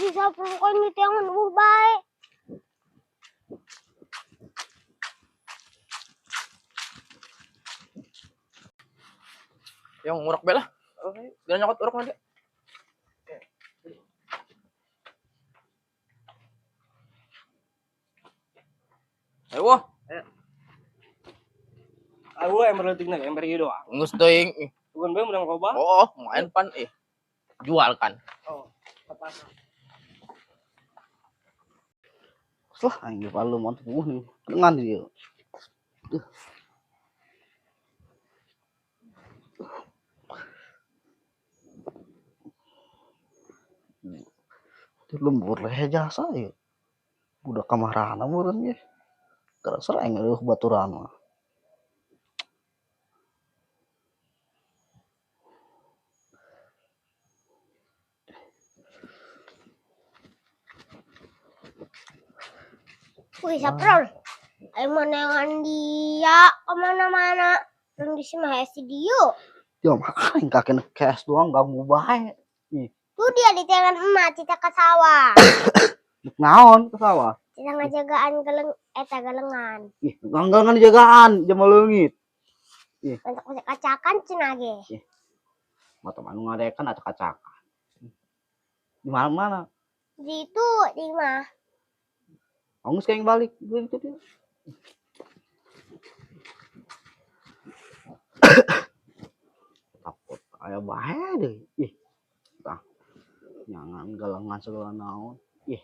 Bisa pokoknya ngiti yang baik. Yang ngurak bela. Biar nyokot urak nanti. Ayo. Aku ember letik nih, ember itu doang. Ngustoing. Bukan gue udah ngoba. Oh, main pan jual kan. Oh, apa? Lah, anjing palu mau tuh nih. Dengan dia. Itu lembur leh jasa ya. Udah kamarana meureun ya. Karena sering baturan mah. Wih, Saprol. Ayo menangan dia kemana-mana. Belum di sini si Dio. Ya makan kakek cash doang ganggu bae. Tuh dia di tangan emak, Cita ke sawah. Naon ke sawah? Cita ngajagaan galengan. Ih, enggak dijagaan, jam leungit. Untuk kacakan cenah ge. Mata manu ngadekan acak-acakan. Di mana? Di itu di mah. Angus kayak balik itu dia. Takut aya bae deh. Ih. Tah. Jangan galengan segala naon. Ih.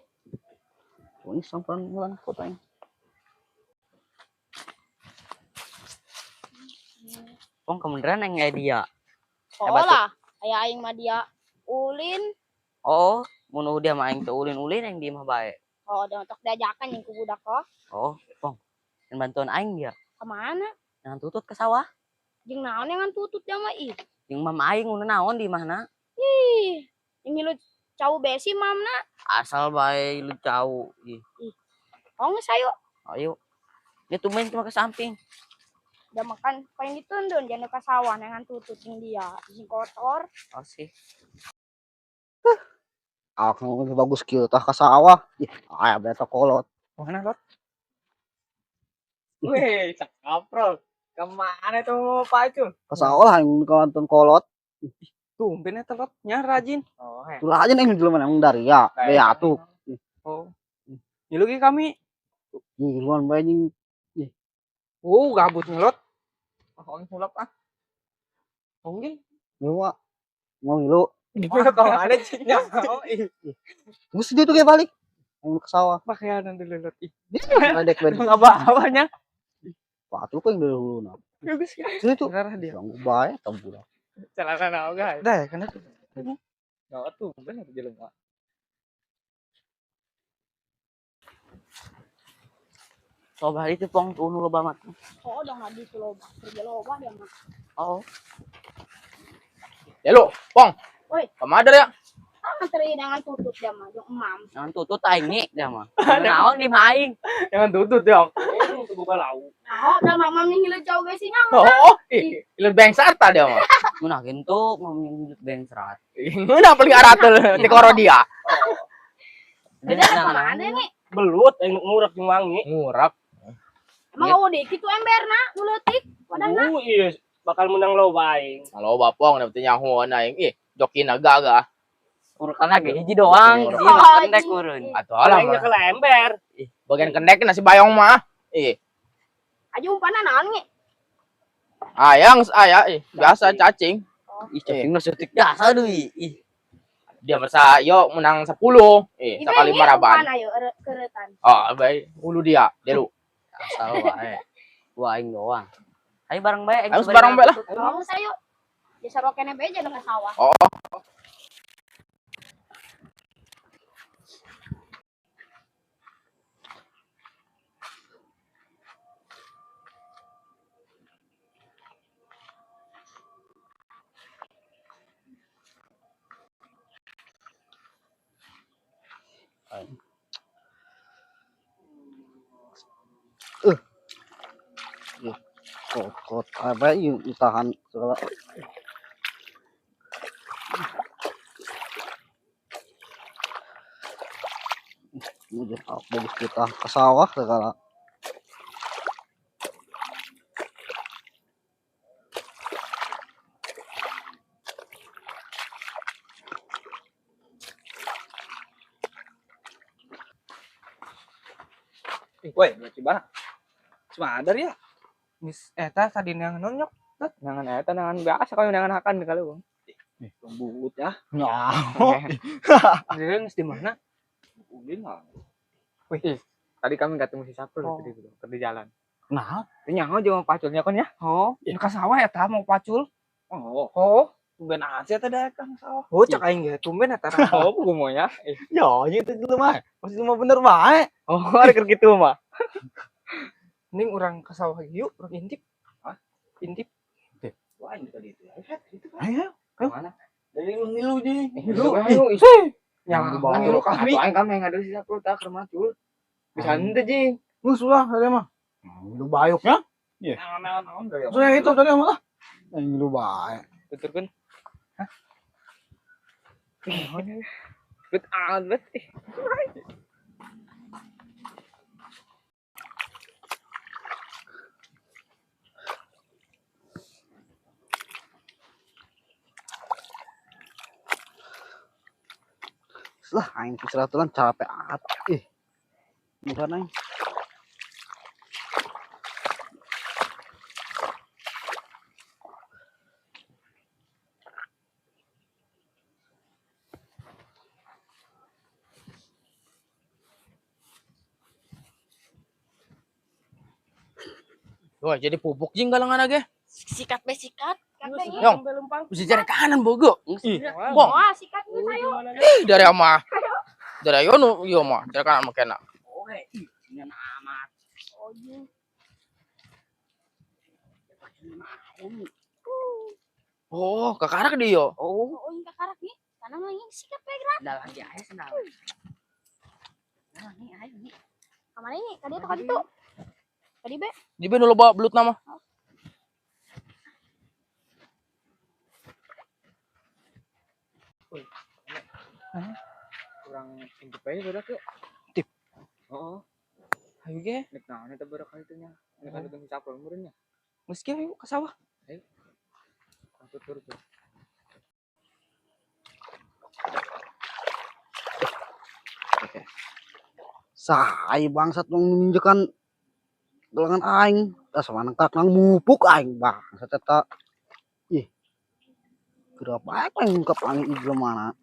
Ini samperan bulan kotanya. Pong kemudian yang dia. Oh lah, aya aing mah dia ulin. Oh, mun dia mah aing teu ulin-ulin yang di mah bae. Oh, udah untuk diajakan yang ku budak kok. Oh, Pong. Dan bantuan aing dia. Kemana? Jangan tutut ke sawah. Jeung naon yang tutut dia mah ih. Jeung mama aing mun naon di mana? Ih, yang lu cau besi mamna. Asal bae lu cau. Ih. Oh geus ayo. Ayo. Dia tumben cuma ke samping. Udah makan paling ditundun jangan ke sawah nengan tutut yang dia. Sing kotor. Oh sih. Aku bagus kieu tah ka sawah. Ih, aya beta kolot. Mana lot? Weh, Saprol. Kemana tuh Pak Acul? Ka sawah yang nonton kolot. Tumben eta lot, nya rajin. Oh, Tulah aja nih jelema nang dari ya. Ya tuh. Oh. Nyelugi kami. Ih, luan bae jeung Gabut ngelot. Oh, ngulap ah. Onggil. nyewa. Mau ngilu. Gimana kalau ada cinya? Oh, Terus dia tuh kayak balik. Mau ke sawah. pakaian dulu lot. Ledek Enggak bawanya. Patu kan dari hulu nah. Bagus ya. Sini tuh. Benar dia. Ganggu bae tambura. Celana naon guys? Dah, kan itu. Enggak tuh, bener jelema. Coba itu Pong tuh nu loba mat. Oh, udah enggak di loba. Kerja loba dia mah. Oh. Ya lu, Pong. Woi. Kemana ya? Sama teri dengan tutut dia mah jeung emam. Jangan tutut aing nih dia mah. Naon di mah aing. Jangan tutut dong. Itu buka lauk. Oh, udah mamam nih hilu cau besi nya. Oh, ieu beng sarta dia mah. Mun gitu mau nyebut beng serat. Ngeuna paling aratel ti koro dia. Udah kemana nih? Belut yang ngurak jeung wangi. Ngurak. Emang mau dikit tuh emberna nu leutik. Padahal Iya, bakal menang lo bae. Kalau bapong dapet nyaho aing. Jokin agak-agak. Urukan lagi hiji doang. Urut. Ieu mah pendek urun. Atuh alah Aing mah. ke ember. Bagian kendek nasi bayong mah. aja umpana naon nge? Ayang aya biasa cacing. Ih, cacing nasi tik dasar deui. Ih, Dia masa yo menang 10. Sekali maraban. Umpana yo keuretan. Oh, bae. Ulu dia, delu. asal wae. Gua aing doang. Ayo bareng bae. Ayo bareng bae lah. Mau sayo. Bisa rokene beja nu ka sawah. Oh. Kot apa yuk tahan segala. Menuju bagus kita ke sawah segala. Woi, coba. Semadar ya. Mis eta tadi yang nonyok. Nangan eta nangan biasa kalau nangan akan kali bang. Lembut ya. Jadi di mana? Udin lah. Wih, tadi kami ketemu si Sapul di jalan. Nah, Nyaho jeung paculnya kan ya? oh, Ka sawah eta mau pacul. oh, Oh, tumben aja teh dagang sawah. oh cak aing ge tumben eta. Oh, kumonya. Ya, itu gitu mah. Pasti mah bener bae. Oh, ada keur kitu mah. Ning urang ka sawah yuk, urang intip. Hah? Intip. Wah, ini tadi itu. Ayo. Mana? Dari ngilu nih. Lu ayo isi. Yang ngilu kami. Kami ngadu si Sapul tak kermacul. Bisa henteu jeung. Geus lah tadi mah. Ngilu bayuknya. Naon dari Saya itu tadi mah. Ngilu bae. Tuturkeun. Hah? Bet alat. Lah, aing kisratulan capek atuh. Bukan aing. Wah, jadi pupuk jing galangan aja. Sikat be sikat. Yong. Bisa cari kanan bogo. Bong. Wah, sikat gue sayo. Dari ama. Dari ayo nu yo mah, dari kanan mah kena. Oke, ini amat. Oh, iya. Oh, kakarak dia yo. Oh, ini kakarak nih. Karena mah ini sikat be gerak. Dah lagi aja sendal. Nah, nih ayo nih. Kamana ini? Tadi tuh tadi tuh. Tadi be. Di ben lo bawa belut nama. Kurang intip aja berak yuk. Tip. Oh, Ayo ge. nek naon eta berak kali teh nya. Nek ada tong Sapul meureun nya. Meski ayo ke sawah. Tutur tuh. Sai bangsat menunjukkan gelangan aing. Tas manengkak nang mupuk aing bangsat eta. Ih. Kira bae aing ngungkap aing ieu mana.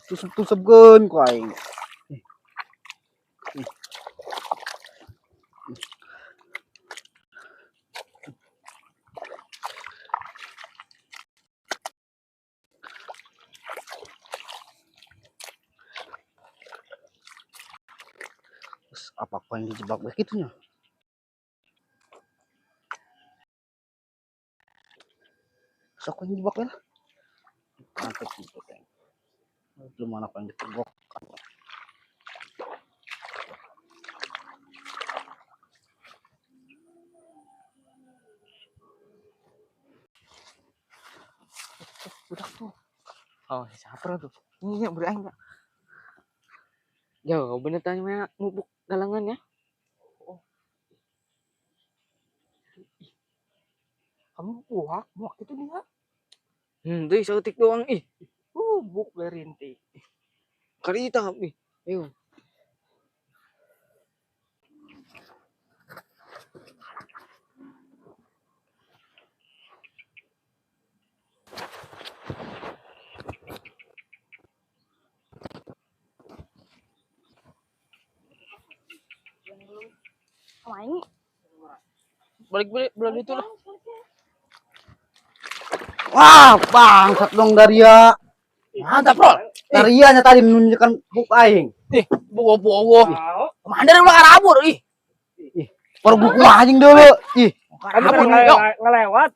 Tusep-tusepkeun ku aing. Terus apa yang dijebak begitunya? Sok yang dijebak lah. Mantap gitu kan. Belum mana apa yang dijebak. Budak tuh. Oh, siapa tuh? Iya, beraing enggak? Jauh, bener tanya mah ngubuk galangan ya. Kamu muak itu dia. Deui sautik doang ih. Buk berintik. Kali kita ih. Ayo. Kamana ini? Balik itu lah. Wah, bangsat dong Daria. Mantap, Bro. Darianya tadi menunjukkan hook aing. Bogo. Mana dari ulah karabur ih. Baru buku anjing dulu. Ih, Karabur ngelewat.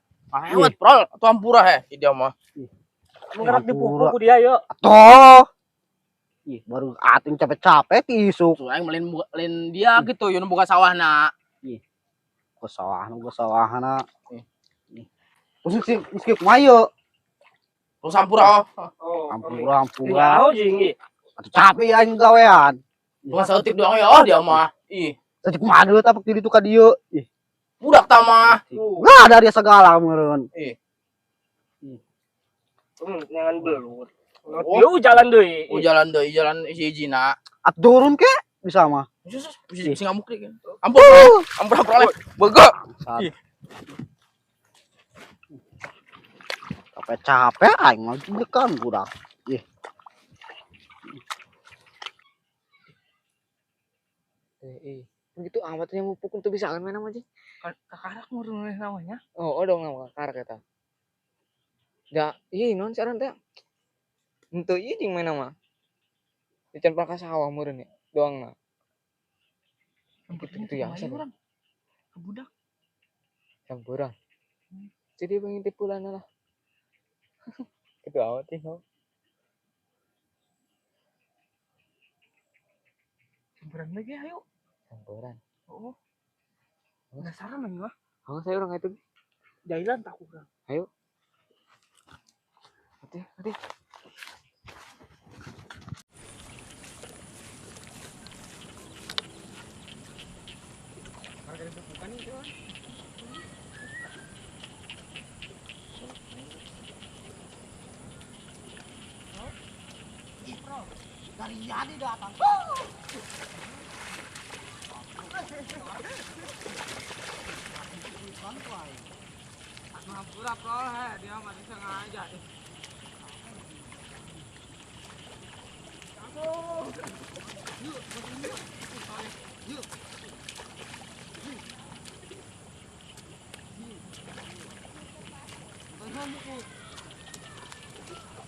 Lewat, Bro. Atau ampura he dia mah. Menggerak di buku dia yuk. toh. Ih, baru ating capek-capek tisuk. Soalnya melin dia gitu, yun buka sawahna. Ke sawahna. Terus skip mayo. Terus ampura. Oh. Ampura. Tahu jing. Atuh capek aing gawean. Bukan seketik doang ya dia mah. Ih, Tadi kumaha dulu tapak diri tuh ka dieu. Ih, budak ta mah. nggak ada dia segala meureun. Jangan belur. Oh. Lu jalan deui. Oh jalan jalan hiji-hijina. Turun ke bisa mah. Bisa ngamuk deh. Ampun. Ampun Oleh. Bego. Capek aing mah kan budak. Begitu amatnya mau pukul tuh bisa kan main nama aja. Kakarak mau nulis namanya. Oh dong nama karak eta. Ya, non saran teh. Henteu ieu jeung main nama. Dican pra ka sawah meureun ya, doangna. Gitu ya asa. Budak. Campuran. Jadi pengintip pulana lah. Itu awat sih kau. Campuran lagi ayo. Campuran. Oh. Penasaran man gua. Oh, saya orang itu. Jailan tak kurang. Ayo. Hati. Dari jadi datang. Pura pro dia masih sengaja.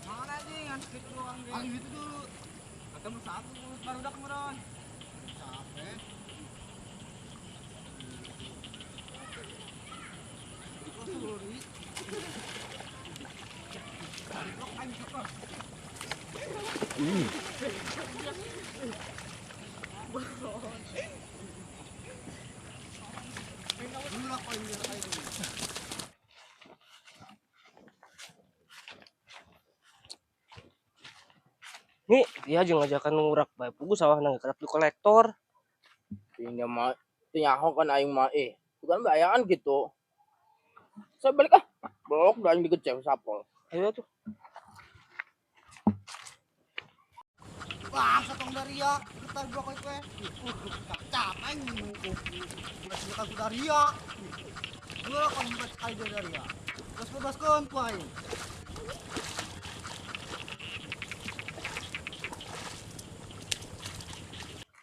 Mana sih ngan sedikit doang gitu dulu. Ketemu satu baru udah kemudian. Capek. Nih, dia juga ngajakan ngurak bae pugu sawah nang kerap di kolektor. Ini mah nyaho kan aing mah bukan bayaan gitu. Saya balik blok dan dikecek sapol. Ayo tuh. Bang, satong dari ya. Kita blok kue. Capek nih. Kita dari ya. Lu kan buat sekali dari ya. Terus bebaskan ku aing.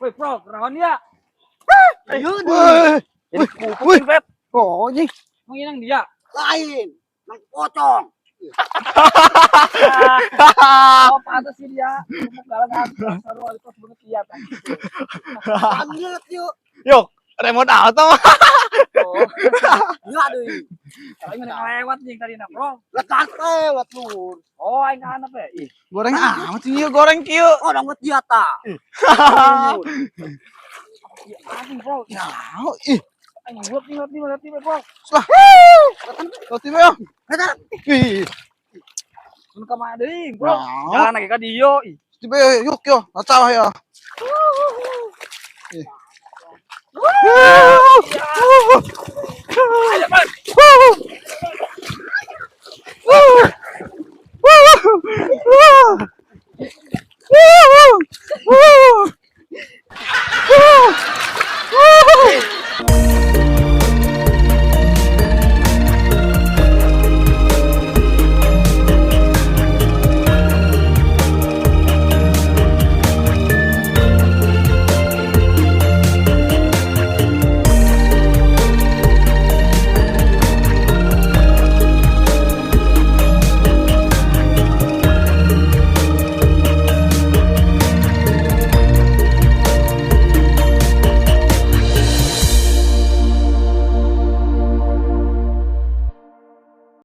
Woi, Pro, kerawan ya. Ayo deh. Jadi kukuin, Pep. Oh, ini Mau inang dia. lain. Nang pocong. Oh, pantas sih dia. Kamu galang seru itu banget dia kan. Ambil yuk. Yuk, remote auto. Oh, Ya deh. kalau ini lewat nih tadi nak, Bro. Lekat lewat lu. Oh, aing kana pe. Ih, Goreng amat sih ieu goreng kieu. Oh, dapat dia ta. iya anjing, Bro. Ya, ih, Anjing gua tinggal Bro. roti mah. Ih, Mun ka mah deui, Bro. Nah. Jalan lagi ka dieu. Ih. tiba yuk yo, sawah ya. Ih. Ayo, Bang.